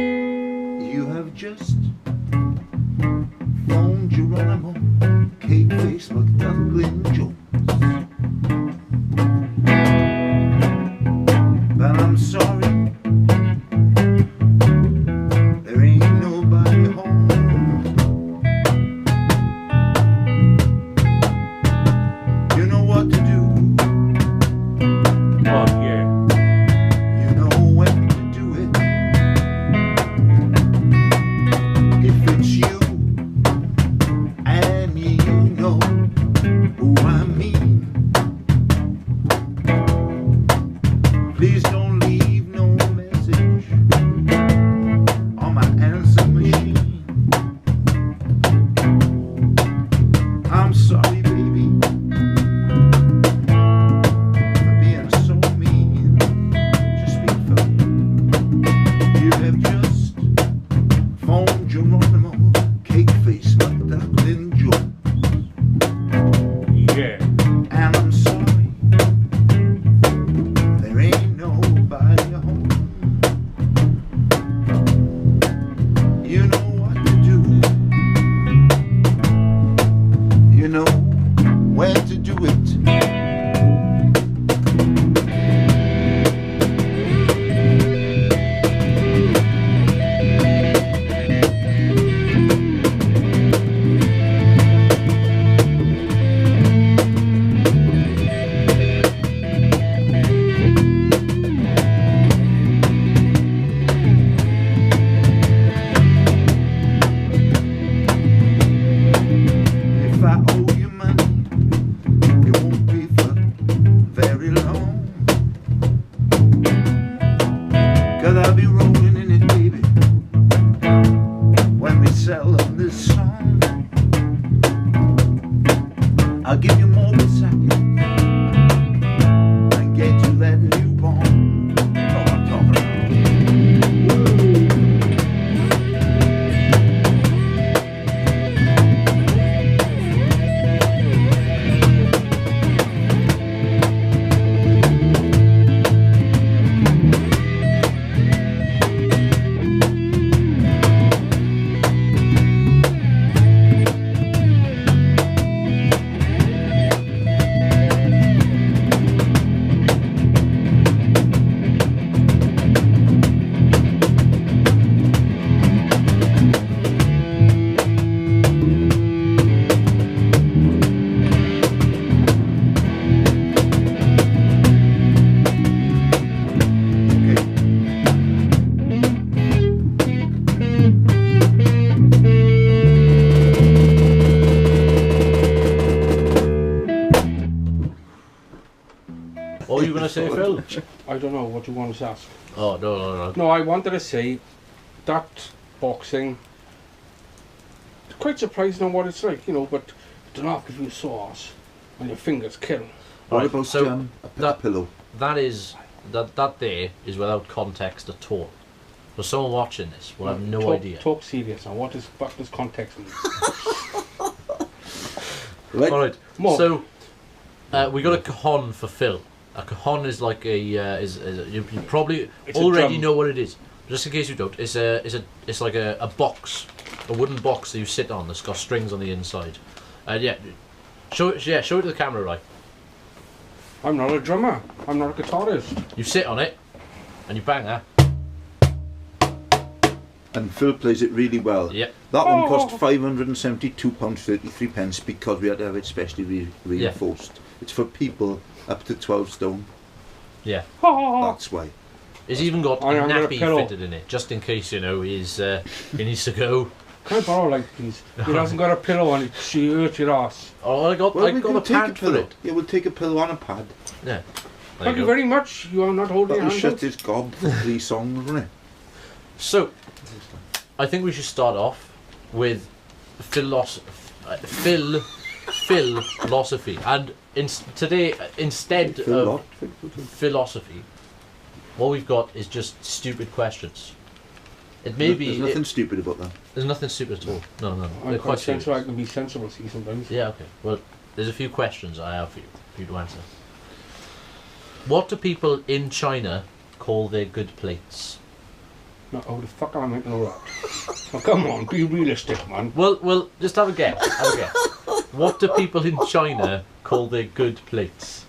You have just phoned Geronimo, Cake Face McDuckling Jones. But I'm sorry, there ain't nobody home. You know what to do. Oh yeah. You know when to do it. If it's you, and you know who I mean, please don't leave no message on my answer machine. I'm sorry, baby, for being so mean. Just speak for you have just phoned Geronimo, Cake Face McDuckling Jones. Yeah. And I'm sorry, there ain't nobody home. You know what to do. You know when to do it. If I owe you money, it won't be for very long. 'Cause I'll be rolling in it, baby, when we sell them this song. I'll give you more besides and get you that newborn. Oh, I'm talking about. What were you going to say, Phil? I don't know what you want to ask. Oh, no. No, I wanted to say that boxing. It's quite surprising on what it's like, you know, but do not give you sauce and your fingers kill. What Right, about so a that- pillow? That there is without context at all. For someone watching this will have no idea. Talk serious now. What does context mean? Right. Alright, More. so we got a cajon for Phil. A cajon is like a you probably It's a already drum. know what it is. Just in case you don't, it's like a box, a wooden box that you sit on that's got strings on the inside. Show it to the camera, right? I'm not a drummer. I'm not a guitarist. You sit on it and you bang that. And Phil plays it really well. Yep. That one cost £572.33 because we had to have it specially reinforced. It's for people up to 12 stone. Yeah. That's why. It's even got a I'm gonna nappy pillow. fitted in it, just in case, you know, he needs to go. Can I borrow light, please? He hasn't got a pillow on it. She hurt your ass. Oh, I got Well, a we can take a pad for pillow. it. Yeah, we'll take a pillow and a pad. Yeah. Thank you very much. You are not holding your That'll hand shut out. his gob for 3 songs, won't it? So, I think we should start off with philosophy. And today, instead of philosophy, what we've got is just stupid questions. It may be. There's nothing stupid about that. There's nothing stupid at all. No. I'm They're quite serious. sensible. I can be sensible, see, sometimes. Yeah, okay. Well, there's a few questions I have for you to answer. What do people in China call their good plates? No, how the fuck am I meant to know that? Oh, come on, be realistic, man. Well, just have a guess. Have a guess. What do people in China call their good plates?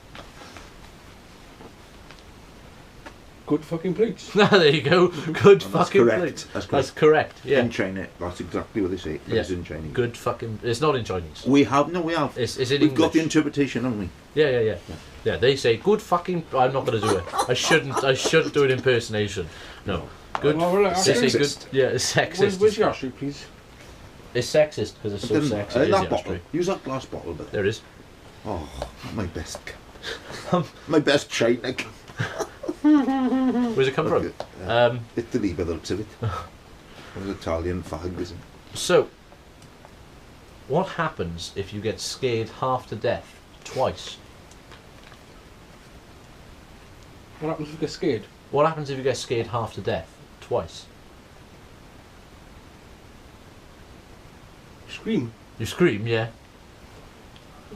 Good fucking plates. There you go. Good And that's fucking correct. plates. That's correct. That's correct. Yeah. In China, that's exactly what they say. Yeah. It's in Chinese. Good fucking. It's not in Chinese. We have. It's in We've got the English. interpretation, haven't we? Yeah. Yeah, they say good fucking. I'm not going to do it. I shouldn't do an impersonation. No. Good. Oh, well, They say Sexist. good. Yeah, it's sexist. Where's your ashtray, please? It's sexist because it's so Then, sexy. It is that the bottle. ashtray. Use that glass bottle, but There it is. oh, my best cup. My best china cup. Where's it come from? Italy, by the looks of it. An Italian fag, isn't it? So, what happens if you get scared half to death twice? What happens if you get scared? What happens if you get scared half to death twice? Scream. You scream, yeah.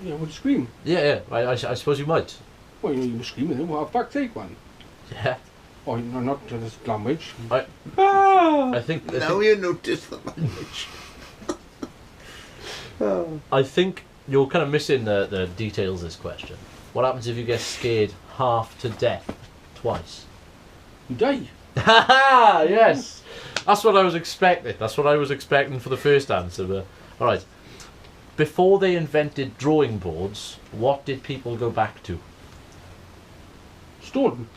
Yeah, would you scream? Yeah. I suppose you might. Well, you were screaming, then we'll have back take one. Yeah. Oh, no, not to this language. I Ah! think. Now you notice the language. I think you're kind of missing the details of this question. What happens if you get scared half to death twice? You die. Haha! Yes. That's what I was expecting. That's what I was expecting for the first answer. But all right. Before they invented drawing boards, what did people go back to? Stone.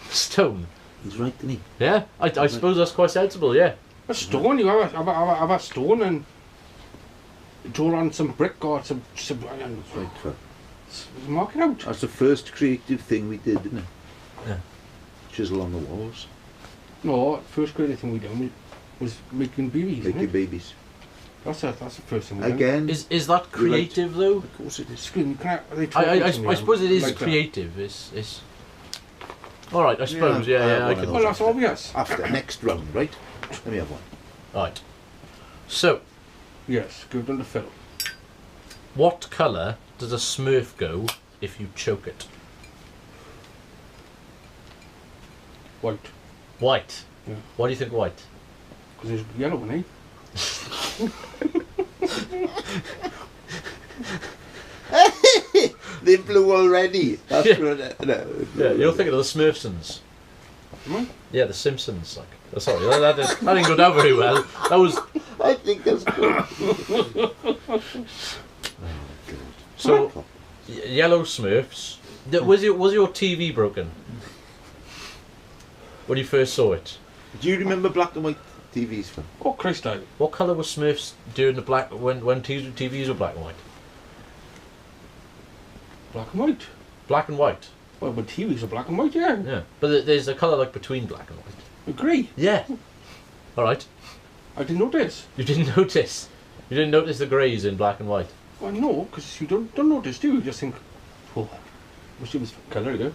Stone. He's right, isn't he? Yeah, I suppose that's quite sensible. Yeah. A stone, you have a stone and draw on some brick or some That's right. Phil. mark it out. That's the first creative thing we did, isn't it? Yeah. Chisel on the walls, No, first grade thing we done was making babies. making Isn't it? babies. That's the first thing we done. Again, Is that You're right. creative though? of course it is. Scream, can they talk I to me suppose it is like that? creative. It's. All right, I suppose. Yeah, I have I one of can. those. Well, that's obvious. After next round, right? Let me have one. Right. So, Yes, good on the Phil. what colour does a Smurf go if you choke it? White. White. Yeah. Why do you think white? Because there's yellow in it. They blew already. That's Yeah. no, Yeah, you're thinking of the Smurfsons. Am I? Yeah, the Simpsons. Like, oh, sorry, that didn't go down very well. That was I think that's good. so. Yellow Smurfs. Was your TV broken when you first saw it? Do you remember black and white TVs, Phil? Oh, Christ, I. What colour was Smurfs during the black when TVs were black and white? Black and white. Black and white. Well, when TVs are black and white, yeah. Yeah, but there's a colour like between black and white. Agree. Yeah. All right. I didn't notice. You didn't notice. You didn't notice the greys in black and white. Well, no, because you don't notice, do you? You just think, oh, wish it was colour, you know.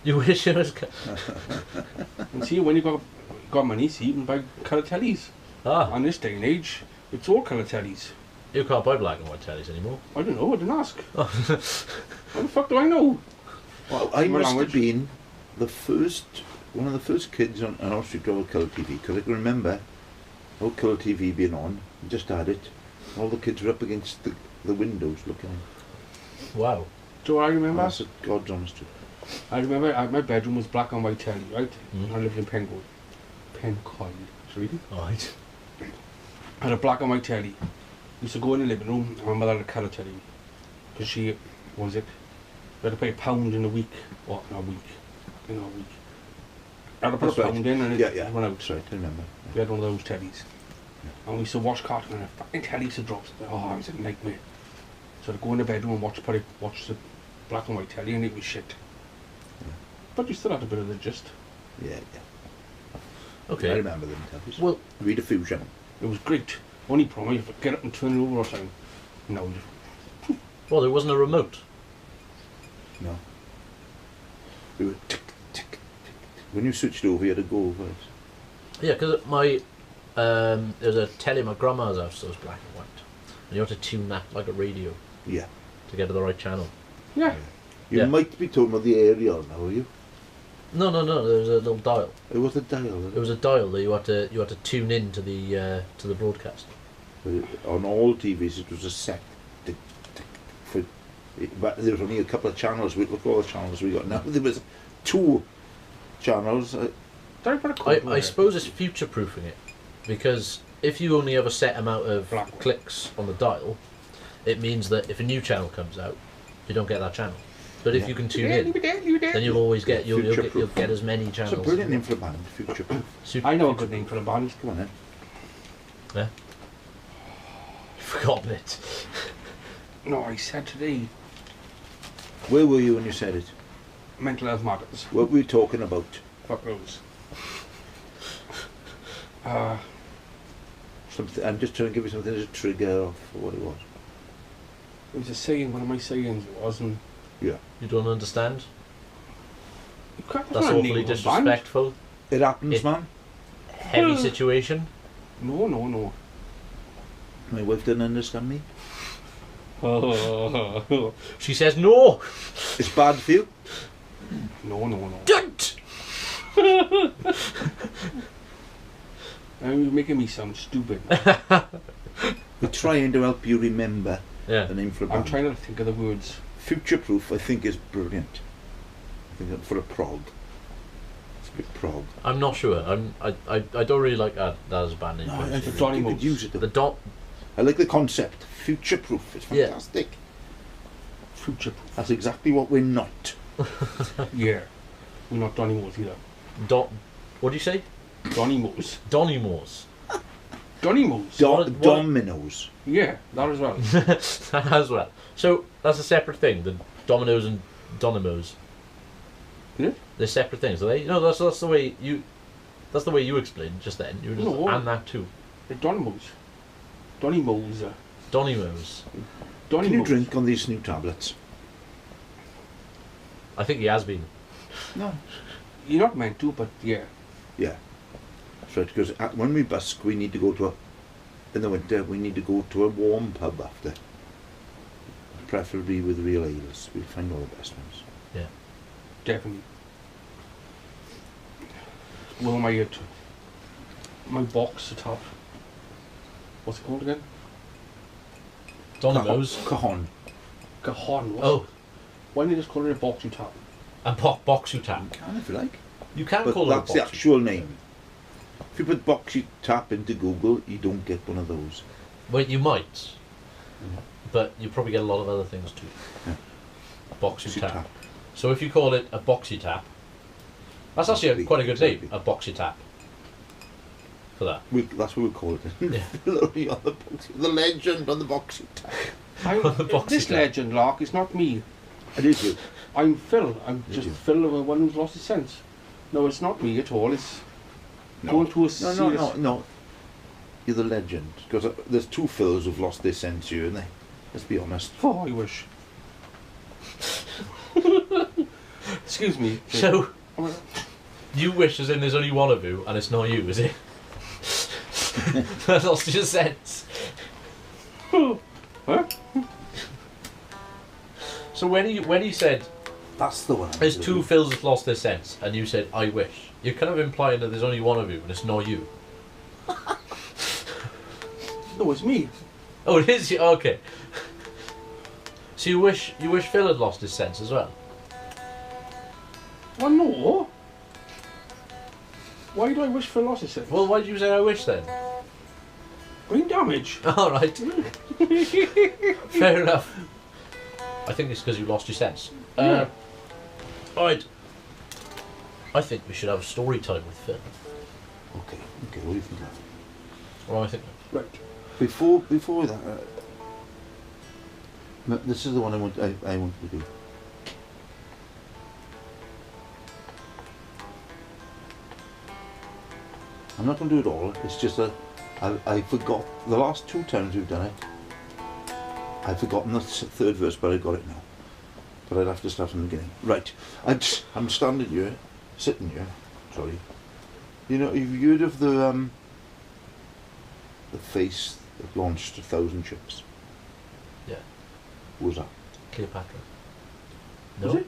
You wish it was. And see, when you got money, see, you can buy colour tellies. Ah, On this day and age, it's all colour tellies. you can't buy black and white tellies anymore. I don't know, I didn't ask. How the fuck do I know? Well, I My must language. have been one of the first kids on Street Drive with colour TV, because I can remember old colour TV being on. We just had it. All the kids were up against the windows looking. Wow. Do I remember? That's God's honest truth. I remember my bedroom was black and white telly, right? Mm. I lived in Pencoed. Sorry. All right. I had a black and white telly. Used to go in the living room and my mother had a colour telly. Because she, what was it? We had to pay £1 in a week. What, in a week? I had to put That's a right. pound in and it Yeah. went out. That's right, I remember. We had one of those tellies. And we used to watch cartoons and the fucking telly used to drop. Oh, it was a nightmare. So I'd go in the bedroom and watch the black and white telly and it was shit. Yeah. But you still had a bit of the gist. Yeah. I Okay. remember them tellies. Well, Read a fusion. It was great. Only problem, you have to get up and turn it over all the time. No, there wasn't a remote. No. We were tick, tick, tick. When you switched over, you had to go over it. Yeah, because there was a telly at my grandma's house that was black and white, and you had to tune that like a radio Yeah. to get to the right channel. yeah. You Yeah. might be talking about the aerial now, are you? No. There was a little dial. It was a dial. It was a dial that you had to tune in to the broadcast. On all TVs, it was a set. Tick, tick, for, but there was only a couple of channels. Look at all the channels we got now. There was 2 channels. Did I put a code I suppose it's future-proofing it, because if you only have a set amount of Black. clicks on the dial, it means that if a new channel comes out, you don't get that channel. But if Yeah. you can tune in, then you'll always get you'll get as many It's channels. a brilliant name for a band, Future Proof. I know a good name for the band. Come on then. Yeah. Forgotten it. No, I said today, Where were you when you said it? mental health matters. What were we talking about? Fuck those. Something. I'm just trying to give you something as a trigger of what it was. It was a saying, one of my sayings was, and Yeah. You don't understand? you can't That's not name awfully a band. disrespectful. It happens, It- man. Heavy situation. No. My wife didn't understand me. no. She says no. It's bad for you. Don't. You're making me sound stupid. We're trying to help you remember Yeah. the name for a I'm band. trying to think of the words. Future Proof, I think, is brilliant. I think that for a prog. It's a bit prog. I'm not sure. I don't really like that as a band name. No, I The think Donny you could Modes. use it. The Though. dot. I like the concept. Future Proof. It's Yeah. fantastic. Future proof. That's exactly what we're not. Yeah. We're not Donny Moores either. Dot. What do you say? Donny Moores. Donny Moores. Donny Moores. What- Dominoes. Yeah, that as well. That as well. So that's a separate thing. The Dominoes and Donimos. Yeah. They're separate things, are they? No, that's the way you. That's the way you explained just then. You were just No. and that too. The Donny Moores. Donny Moores. Donimos. Donny Can you Moores. drink on these new tablets? I think he has been. No. You're not meant to, but yeah. Yeah. That's right, because when we busk, we need to go to a... In the winter, we need to go to a warm pub after. Preferably with real ales. We find all the best ones. Yeah. Definitely. Well, my box top. What's it called again? Donimos. Cajon. Cajon. Oh, Why don't they just call it a Boxyoutap? and Boxyoutap. You can if you like. You can But call it a that's the Boxyoutap. actual name. If you put Boxyoutap into Google, you don't get one of those. Well, you might, but you probably get a lot of other things too. Yeah. Boxyoutap. So if you call it a Boxyoutap, that's actually quite a good name. A Boxyoutap. For that. That's what we call it. Yeah. Literally on the legend on the Boxyoutap. This Boxyoutap. legend, Lark, is not me. It is you. I'm Phil. I'm Did just you? Phil, the one who's lost his sense. No, it's not me at all. It's going to a serious... No. You're the legend. Because there's 2 Phils who've lost their sense here, and they. Let's be honest. Oh, I wish. Excuse me. So you wish as in there's only one of you, and it's not you, is it? That's lost your sense. Huh? So when he said That's the one. there's 2 Phils have lost their sense, and you said I wish, you're kind of implying that there's only one of you, and it's not you. No, it's me. Oh, it is you. Okay. So you wish Phil had lost his sense as well. Well, no. Why do I wish Phil lost his sense? Well, why did you say I wish then? Brain damage. All right. Fair enough. I think it's because you lost your sense. Yeah. All right. I think we should have a story time with Phil. Okay. What do you think of that? Well, I think. Right. Before that, this is the one I want to do. I'm not going to do it all. It's just that I forgot the last 2 times we've done it. I've forgotten the 3rd verse, but I got it now. But I'd have to start from the beginning. Right. I'm standing here, sitting here. Sorry. You know, you've heard of the face that launched 1,000 ships. Yeah. Who was that? Cleopatra. Was No. it?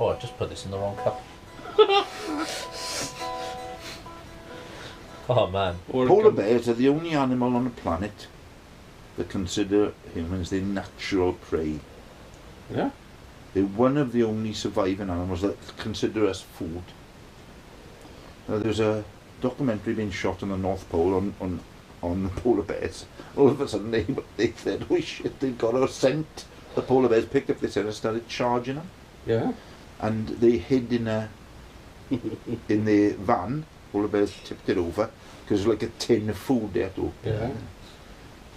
Oh, I just put this in the wrong cup. Oh man. Or Polar bears are the only animal on the planet that consider humans their natural prey. Yeah. They're one of the only surviving animals that consider us food. Now, there's a documentary being shot on the North Pole on the polar bears. All of a sudden they said, oh shit, they've got our scent. The polar bears picked up this scent and started charging them. Yeah. And they hid in the van. Polar bears tipped it over because like a tin of food there to open.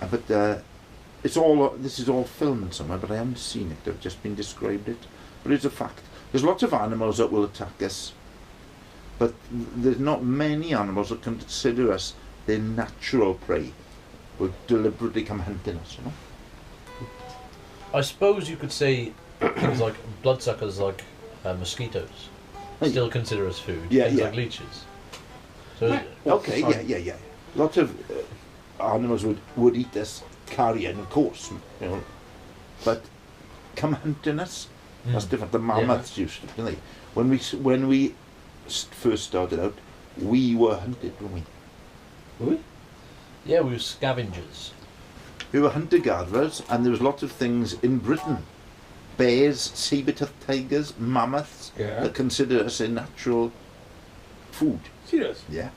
Yeah. But this is all filmed somewhere, but I haven't seen it. I've just been described it. But it's a fact. There's lots of animals that will attack us, but there's not many animals that consider us their natural prey. Will deliberately come hunting us, you know. I suppose you could say things like bloodsuckers, like mosquitoes, still consider us food. Yeah, things yeah. like leeches. So Okay, sorry. yeah. Lots of animals would eat us carrion, of course, you know. But come hunting us, that's different. The mammoths used to, didn't they? When we first started out, we were hunted, weren't we? Were we? yeah, we were scavengers. We were hunter-gatherers, and there was lots of things in Britain. Bears, saber-toothed tigers, mammoths, Yeah. that consider us a natural food. Serious? Yeah.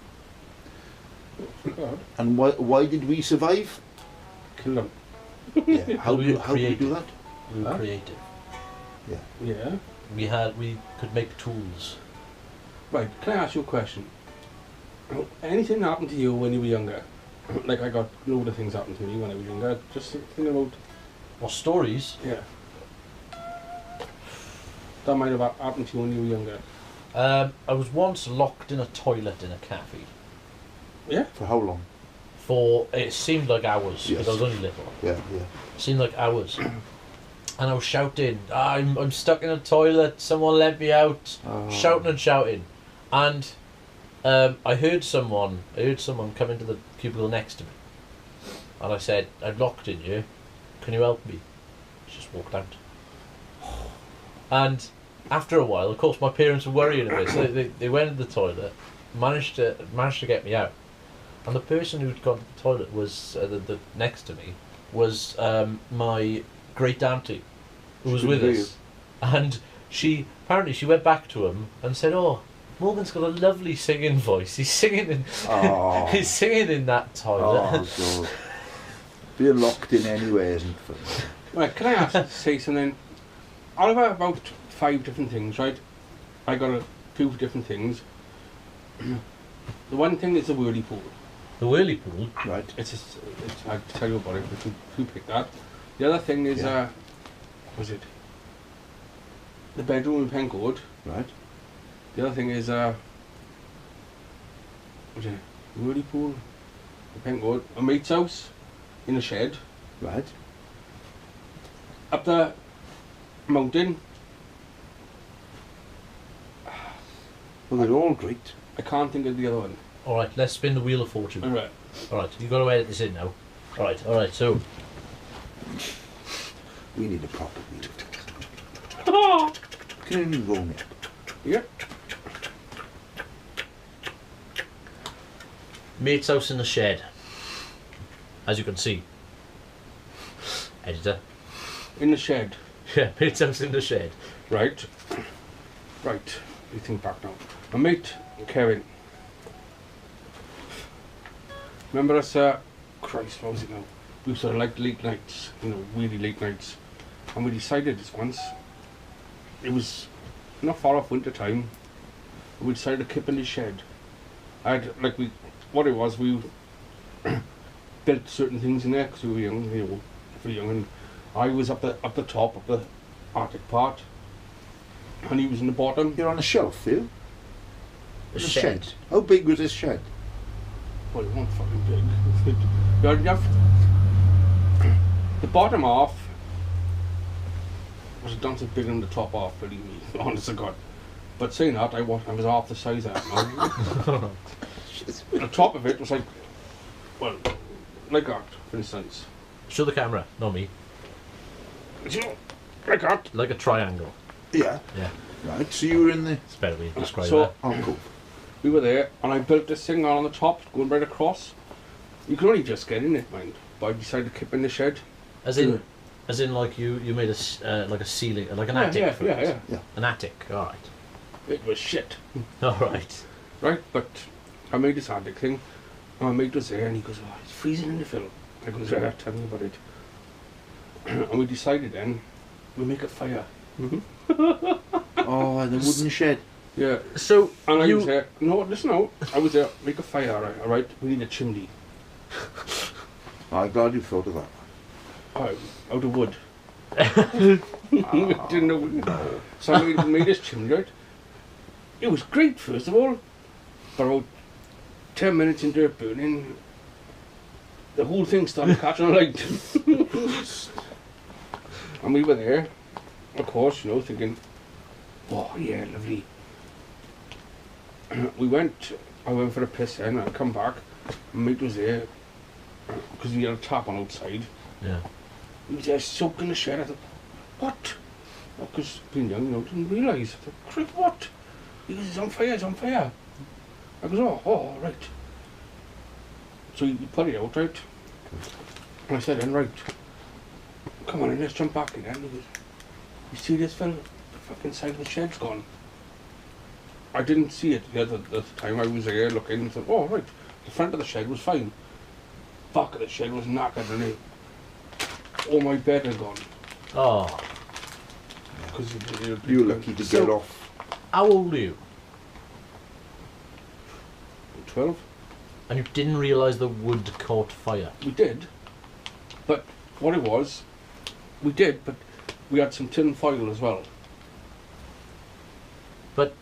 God. And why did we survive? Kill them. Yeah. How We do were we do creative. that? We were Huh? creative. Yeah. We could make tools. Right, can I ask you a question? Anything happened to you when you were younger? Like I got a load of things happened to me when I was younger. Just thinking about, What stories? yeah. That might have happened to you when you were younger. I was once locked in a toilet in a cafe. Yeah? For how long? For it seemed like hours Yes. because I was only little. Yeah. It seemed like hours. And I was shouting, I'm stuck in a toilet, someone let me out. Oh. Shouting and shouting. And I heard someone come into the cubicle next to me. And I said, I'm locked in here, can you help me? She just walked out. And after a while, of course, my parents were worrying a bit, so they went in the toilet, managed to get me out. And the person who'd gone to the toilet was, the next to me, was my great auntie, who was with us. And she went back to him and said, "Oh, Morgan's got a lovely singing voice. He's singing in Oh. he's singing in that toilet." Oh God. Being locked in anywhere isn't fun. Right, can I say something? Out of about 5 different things, right? I got a few different things. The one thing is the whirlpool. The whirlpool. Right. It's I'll tell you about it, but who picked that? The other thing is, Yeah. was it? The bedroom in Pencoed. Right. The other thing is, was it whirlpool in Pencoed? A mate's house in a shed. Right. Up the mountain. Well, they're all great. I can't think of the other one. Alright, let's spin the wheel of fortune. Alright. Alright, you've got to edit this in now. Alright, so We need a proper wheel. Can you roll it? Yep. mate's house in the shed. As you can see. Editor. In the shed. Yeah, mate's house in the shed. Right. Right. You think back now. My mate, Kevin. Remember us, Christ, what was it now? We used to like late nights, you know, really late nights. And we decided this once, it was not far off winter time, we decided to keep in the shed. What it was, we built certain things in there because we were young, you know, pretty young, and I was up the top of the Arctic part, and he was in the bottom. You're on a shelf, you? The The shed. How big was this shed? Well, it wasn't fucking big. You have the bottom half was a dance bigger than the top half, believe me, honest to God. But saying that, I was half the size of that now. The top of it was like that, for instance. Show the camera, not me. You know, like that. Like a triangle. Yeah. Yeah. Right, so you were in the It's a better way to describe So- that. alcove. We were there, and I built this thing on the top, going right across. You could only just get in it, mind. But I decided to keep in the shed. As in like you made like a ceiling, like an attic. for it. Yeah. An attic. All right. It was shit. All right. Right, but I made this attic thing. And my mate was there, and he goes, "Oh, it's freezing in the film." I goes, "Yeah, tell me about it." And we decided then, we'll make a fire. Oh, the wooden shed. Yeah. So And I you was there. No, listen now. I was there. Make a fire, all right? We need a chimney. I'm glad you thought of that. Out of wood. Didn't know. So I made this chimney, right? It was great, first of all. But about 10 minutes into it burning, the whole thing started catching light. And we were there, of course, you know, thinking, oh, yeah, lovely. I went for a piss then, I come back, and mate was there, because we had a tap on outside. yeah. He was there soaking the shed. I thought, what? Because being young, you know, didn't realise. I thought, Christ, what? He goes, it's on fire, it's on fire. I goes, oh, right. So he put it out, right? And I said, then, right, come on in, let's jump back in. And he goes, you see this fella? The fucking side of the shed's gone. I didn't see it the other time. I was there looking and thought, oh, right. The front of the shed was fine. Back of the shed was knackered and all my bed had gone. Oh. Because You were lucky to So- get off. How old are you? 12. And you didn't realise the wood caught fire. We did. But what it was, we did, but we had some tin foil as well. But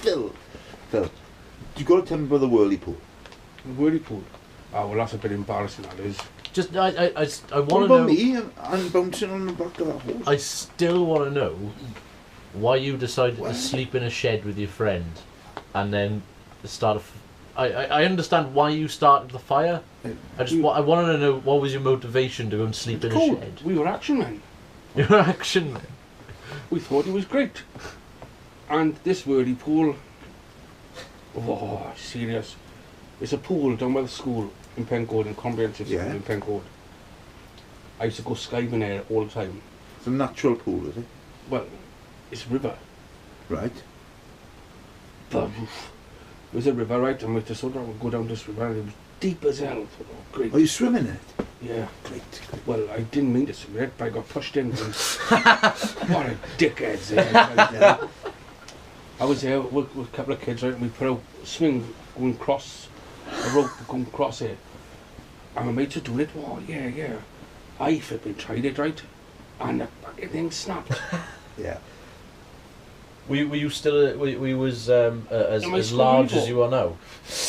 Phil, you got to tell me about the whirlpool. Whirlpool. Oh, well, that's a bit embarrassing, that is. just I What want to about know. me and bouncing on the back of that horse? I still want to know why you decided Well- to sleep in a shed with your friend, and then start a. I understand why you started the fire. I wanted to know what was your motivation to go and sleep in a Cool. shed. We were action men. Your action. We thought it was great. And this whirlpool, oh, serious. It's a pool down by the school in Pencoed, in comprehensive school Yeah. in Pencoed. I used to go skiving there all the time. It's a natural pool, is it? Well, it's a river. Right. But there's a river, right? And we just sort of go down this river, and it was deep as hell. Oh, great. Are you swimming in it? Yeah. Great. Well, I didn't mean to swim in it, but I got pushed in. What a dickheads there. I was there with a couple of kids, right? And we put a swing going across, a rope going across it. And my mates were doing it. Oh, yeah. I flipping tried it, right? And the fucking thing snapped. Yeah. Were you still? Were you was as In my school large uniform. as you are now?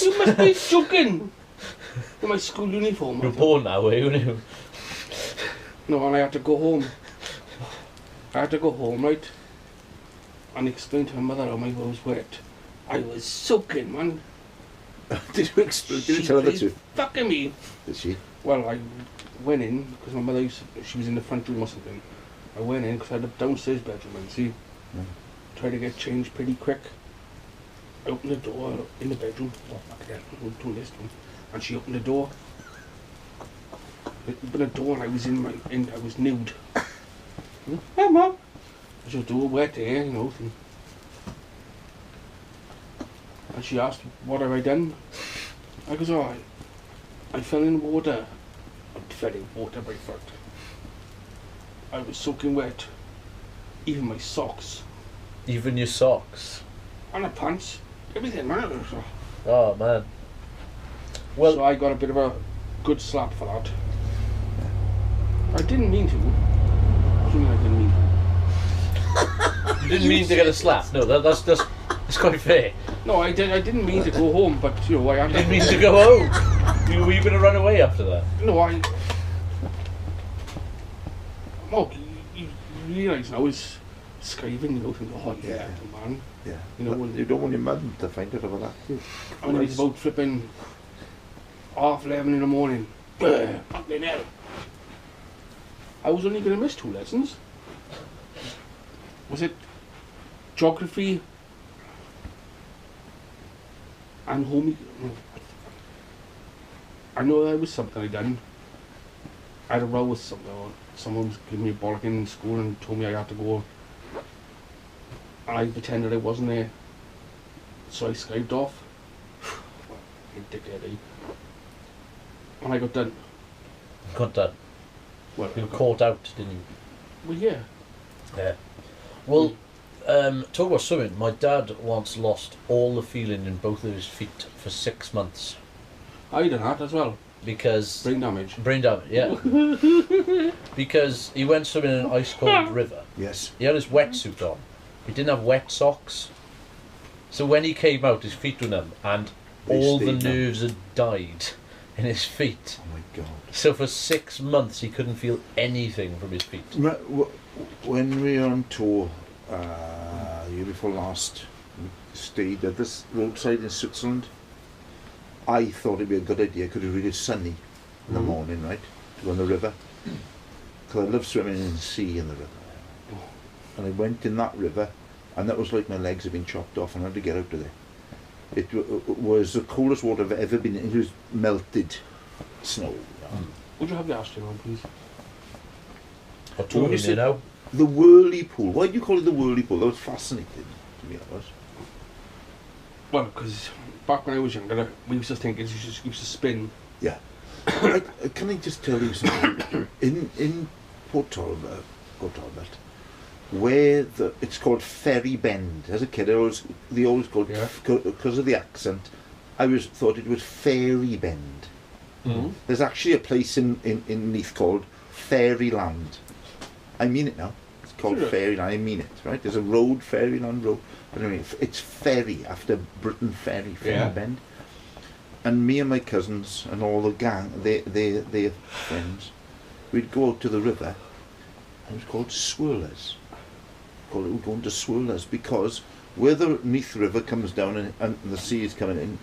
You must be joking! In my school uniform. I You're thought. born now, were you? No, and I had to go home. Right? And explain to my mother how my was wet. I was soaking, man. Did you explain? Did you tell her the She truth? fucking me. Did she? Well, I went in because my mother she was in the front room or something. I went in because I had a downstairs bedroom and see, tried to get changed pretty quick. I opened the door in the bedroom. Oh, fuck that. I'm doing this one. And she opened the door. I opened the door and I was I was nude. Hey, Mum. She was all wet there, you know. And she asked, what have I done? I goes, oh, I fell in water. I fell in water by foot. I was soaking wet. Even my socks. Even your socks. And the pants. Everything, man. Oh man. Well, So I got a bit of a good slap for that. I didn't mean to. What do you mean I didn't mean to? you didn't mean to get a slap. No, that's quite fair. No, I didn't mean to go home, but you know, I had You didn't mean to go home. Were you going to run away after that? No, Mark, you realise now it's skiving, you know, think, oh yeah, man. Yeah. You know, You don't want your mum to find out about that, do you? And it was about flipping 11:30 in the morning. Fucking hell. I was only going to miss 2 lessons. was it geography and home? I know that was something I done. I had a row with someone was giving me a bollocking in school and told me I had to go. And I pretended I wasn't there. So I Skyped off. Well, you dickhead, eh? And I got done. Got that. Well, You were caught out, didn't you? Well, yeah. Yeah. Well, talk about swimming. My dad once lost all the feeling in both of his feet for 6 months I done that as well. because Brain damage. brain damage. Yeah. Because he went swimming in an ice cold river. Yes. He had his wetsuit on. He didn't have wet socks. So when he came out, his feet were numb, and They all the stayed numb. nerves had died in his feet. Oh my God. So for 6 months, he couldn't feel anything from his feet. When we were on tour, year before last, we stayed at this roadside in Switzerland. I thought it'd be a good idea because it was really sunny in the morning, right? To go on the river. Because I love swimming in the sea and the river. And I went in that river, and that was like my legs had been chopped off, and I had to get out of there. It was the coldest water I've ever been in. It was melted snow. Would you have the ashtray on, please? Or talking, was you it? know. The whirly pool. Why do you call it the whirly pool? That was fascinating, to be honest. Well, because back when I was younger, we used to think it just used to spin. Yeah. Can I just tell you something? In Port Talbot, where it's called Ferry Bend. As a kid, they always called, Yeah. because of the accent, thought it was Fairy Bend. Mm-hmm. There's actually a place in Neath called Fairyland. I mean it now. It's called Sure. Fairyland. I mean it, right? There's a road, Fairyland Road. But anyway, it's Ferry, after Britain Ferry, Ferry Yeah. Bend. And me and my cousins and all the gang, their friends, we'd go out to the river, and it was called Swirlers. We're going to Swirlers because where the Neath River comes down and the sea is coming in,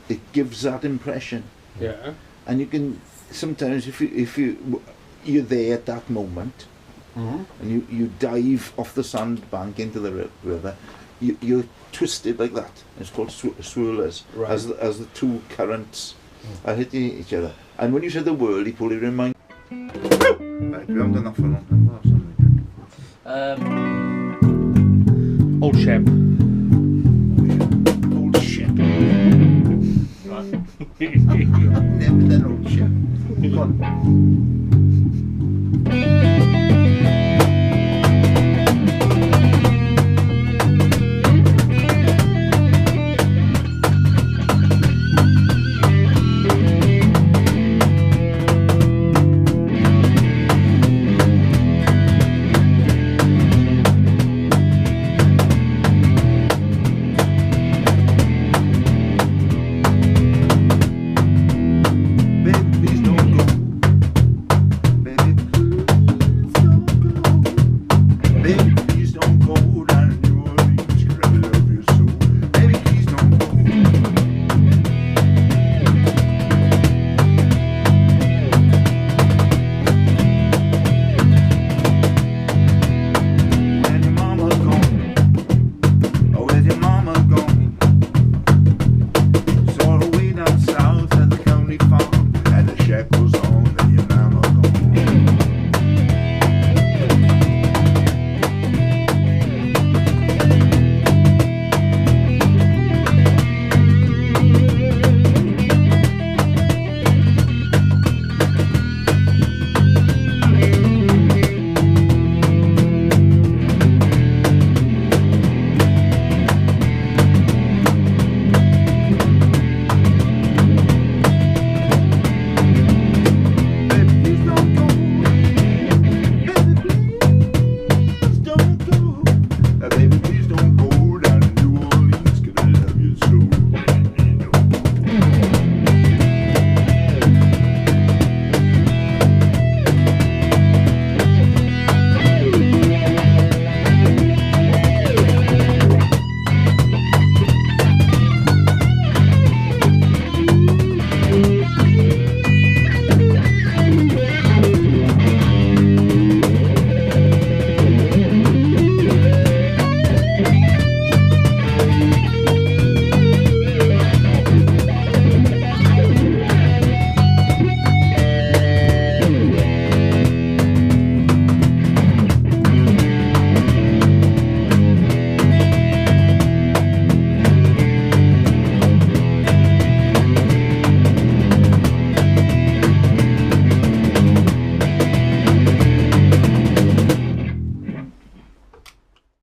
it gives that impression. Yeah. And you can sometimes, if you're there at that moment, Mm-hmm. and you dive off the sandbank into the river, you're twisted like that. It's called swirlers, Right. as the two currents are hitting each other. And when you said the whirly pool, it reminded. Right, we haven't done that for a long time. What else have we done? Old Shep. Old ship. Right. Never done old ship. Go on. Baby, please don't go. Baby, please don't go. Baby,